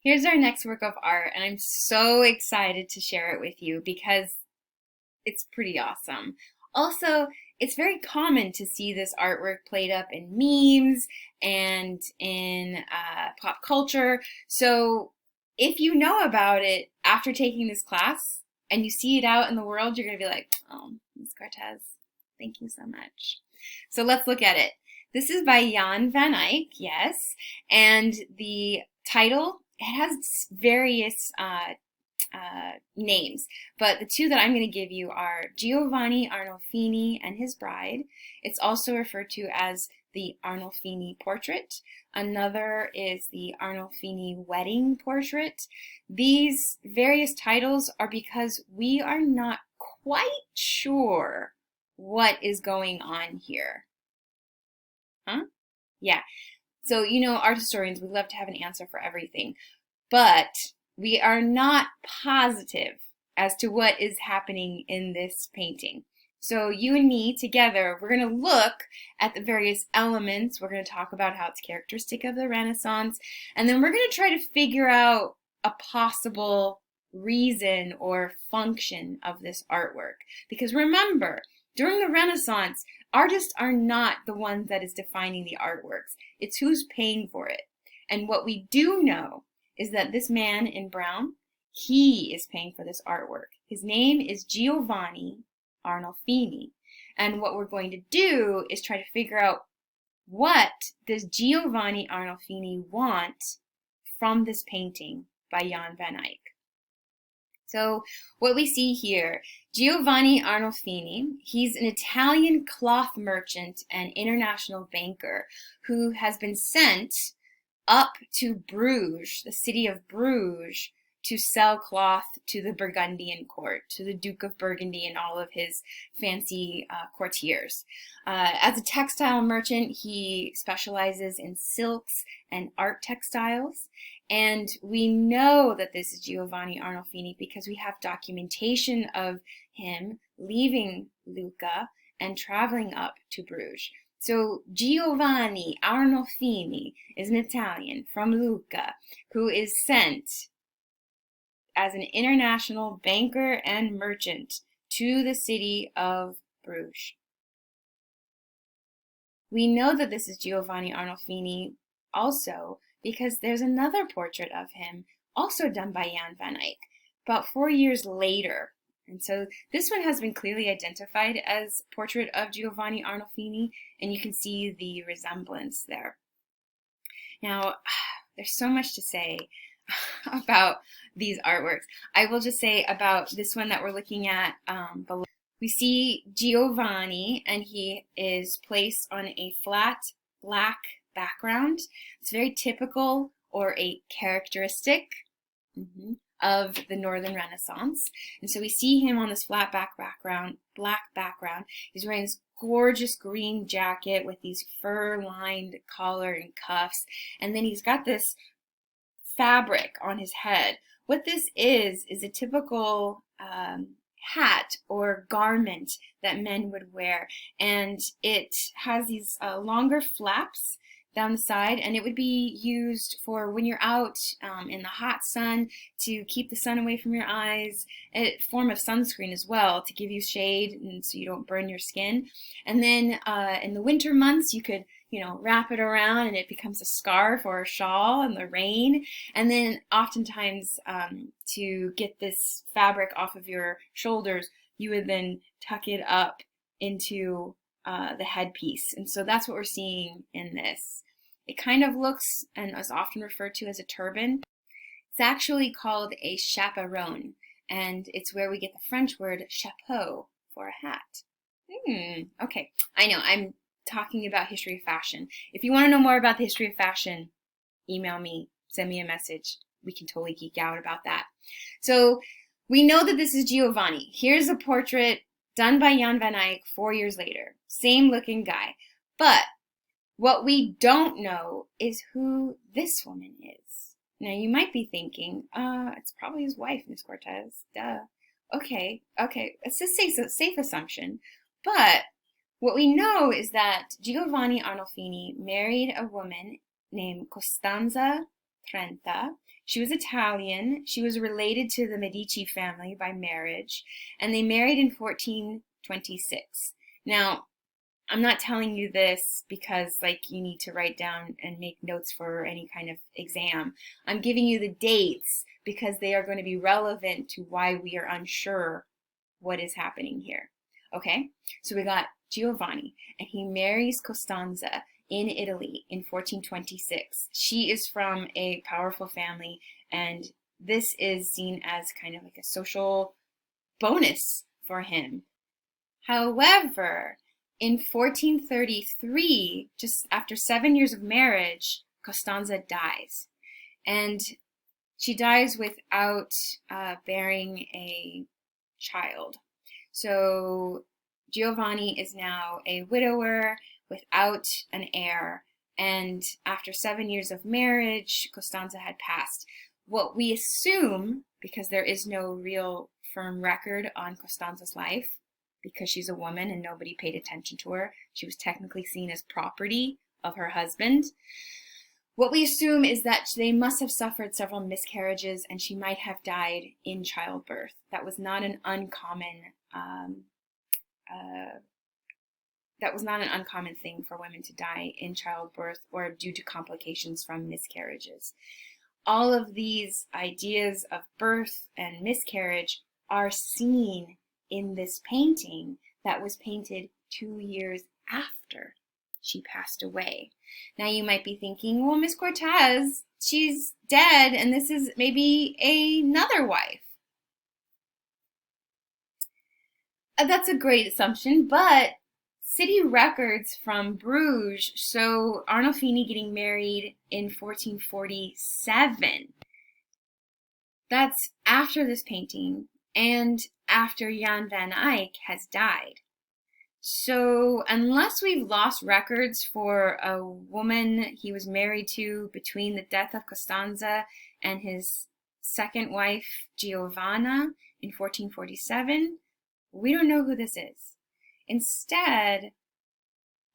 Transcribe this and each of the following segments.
Here's our next work of art, and I'm so excited to share it with you because it's pretty awesome. Also, it's very common to see this artwork played up in memes and in pop culture. So if you know about it after taking this class and you see it out in the world, you're going to be like, oh, Ms. Cortez, thank you so much. So let's look at it. This is by Jan van Eyck, yes, and the title, it has various names, but the two that I'm going to give you are Giovanni Arnolfini and his bride. It's also referred to as the Arnolfini portrait. Another is the Arnolfini wedding portrait. These various titles are because we are not quite sure what is going on here. Huh? Yeah. So, art historians, we love to have an answer for everything, but we are not positive as to what is happening in this painting. So you and me together, we're going to look at the various elements. We're going to talk about how it's characteristic of the Renaissance, and then we're going to try to figure out a possible reason or function of this artwork. Because remember, during the Renaissance, artists are not the ones that is defining the artworks. It's who's paying for it. And what we do know is that this man in brown, he is paying for this artwork. His name is Giovanni Arnolfini. And what we're going to do is try to figure out, what does Giovanni Arnolfini want from this painting by Jan van Eyck? So what we see here, Giovanni Arnolfini, he's an Italian cloth merchant and international banker who has been sent up to Bruges, the city of Bruges, to sell cloth to the Burgundian court, to the Duke of Burgundy and all of his fancy courtiers. As a textile merchant, he specializes in silks and art textiles. And we know that this is Giovanni Arnolfini because we have documentation of him leaving Lucca and traveling up to Bruges. So Giovanni Arnolfini is an Italian from Lucca who is sent as an international banker and merchant to the city of Bruges. We know that this is Giovanni Arnolfini also because there's another portrait of him also done by Jan van Eyck about 4 years later. And so this one has been clearly identified as portrait of Giovanni Arnolfini, and you can see the resemblance there. Now, there's so much to say about these artworks. I will just say about this one that we're looking at below. We see Giovanni, and he is placed on a flat black background. It's very typical or a characteristic of the Northern Renaissance. And so we see him on this flat black background. He's wearing this gorgeous green jacket with these fur-lined collar and cuffs. And then he's got this fabric on his head. What this is a typical hat or garment that men would wear. And it has these longer flaps down the side, and it would be used for when you're out in the hot sun to keep the sun away from your eyes, a form of sunscreen as well to give you shade and so you don't burn your skin. And then in the winter months you could wrap it around and it becomes a scarf or a shawl in the rain. And then oftentimes to get this fabric off of your shoulders, you would then tuck it up into the headpiece. And so that's what we're seeing in this. It kind of looks and is often referred to as a turban. It's actually called a chaperon, and it's where we get the French word chapeau for a hat. Okay, I know I'm talking about history of fashion. If you want to know more about the history of fashion, email me, send me a message. We can totally geek out about that. So we know that this is Giovanni. Here's a portrait done by Jan van Eyck 4 years later. Same looking guy. But what we don't know is who this woman is. Now you might be thinking, it's probably his wife, Miss Cortez. Duh. Okay. It's a safe assumption. But what we know is that Giovanni Arnolfini married a woman named Costanza Trenta. She was Italian. She was related to the Medici family by marriage, and they married in 1426. Now, I'm not telling you this because like you need to write down and make notes for any kind of exam. I'm giving you the dates because they are going to be relevant to why we are unsure what is happening here. Okay, so we got Giovanni, and he marries Costanza in Italy in 1426. She is from a powerful family, and this is seen as kind of like a social bonus for him. However, in 1433, just after 7 years of marriage, Costanza dies. And she dies without bearing a child. So Giovanni is now a widower without an heir. And after 7 years of marriage, Costanza had passed. What we assume, because there is no real firm record on Costanza's life, because she's a woman and nobody paid attention to her, she was technically seen as property of her husband. What we assume is that they must have suffered several miscarriages and she might have died in childbirth. That was not an uncommon thing for women to die in childbirth or due to complications from miscarriages. All of these ideas of birth and miscarriage are seen in this painting that was painted 2 years after she passed away. Now you might be thinking, well, Miss Cortez, she's dead and this is maybe another wife. That's a great assumption, but city records from Bruges show Arnolfini getting married in 1447. That's after this painting and after Jan van Eyck has died. So unless we've lost records for a woman he was married to between the death of Costanza and his second wife Giovanna in 1447, we don't know who this is. Instead,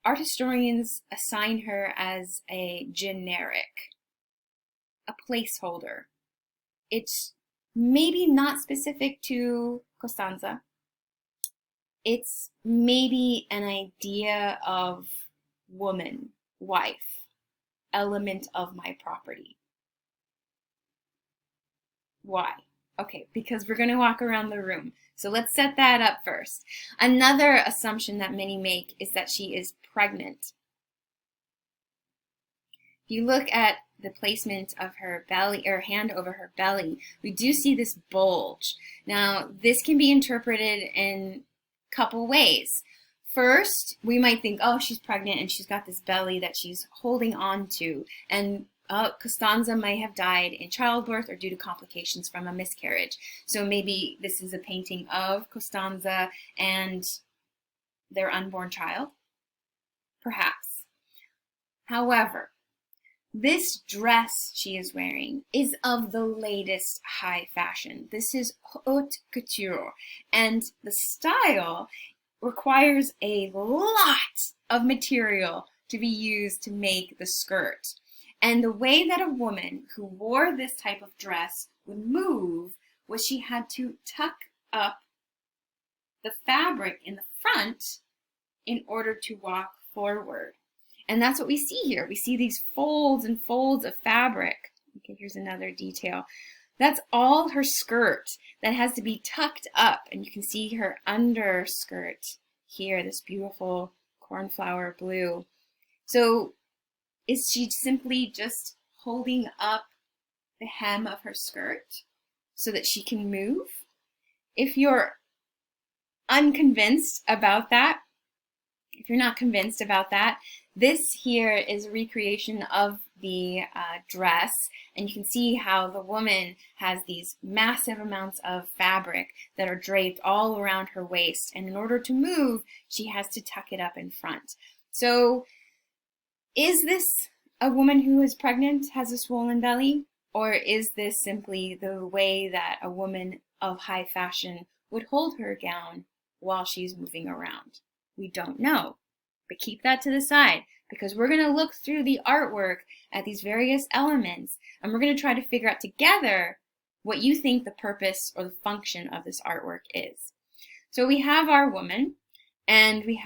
art historians assign her as a generic, a placeholder. It's maybe not specific to Costanza. It's maybe an idea of woman, wife, element of my property. Why? Okay, because we're going to walk around the room. So let's set that up first. Another assumption that many make is that she is pregnant. If you look at the placement of her belly or hand over her belly, we do see this bulge. Now, this can be interpreted in a couple ways. First, we might think, oh, she's pregnant and she's got this belly that she's holding on to, and Costanza might have died in childbirth or due to complications from a miscarriage. So maybe this is a painting of Costanza and their unborn child, perhaps. However, this dress she is wearing is of the latest high fashion. This is haute couture, and the style requires a lot of material to be used to make the skirt. And the way that a woman who wore this type of dress would move was she had to tuck up the fabric in the front in order to walk forward. And that's what we see here. We see these folds and folds of fabric. Okay, here's another detail. That's all her skirt that has to be tucked up. And you can see her underskirt here, this beautiful cornflower blue. So is she simply just holding up the hem of her skirt so that she can move? If you're unconvinced about that, if you're not convinced about that, this here is a recreation of the dress, and you can see how the woman has these massive amounts of fabric that are draped all around her waist, and in order to move, she has to tuck it up in front. So is this a woman who is pregnant, has a swollen belly, or is this simply the way that a woman of high fashion would hold her gown while she's moving around? We don't know, but keep that to the side because we're going to look through the artwork at these various elements And we're going to try to figure out together what you think the purpose or the function of this artwork is. So we have our woman, and we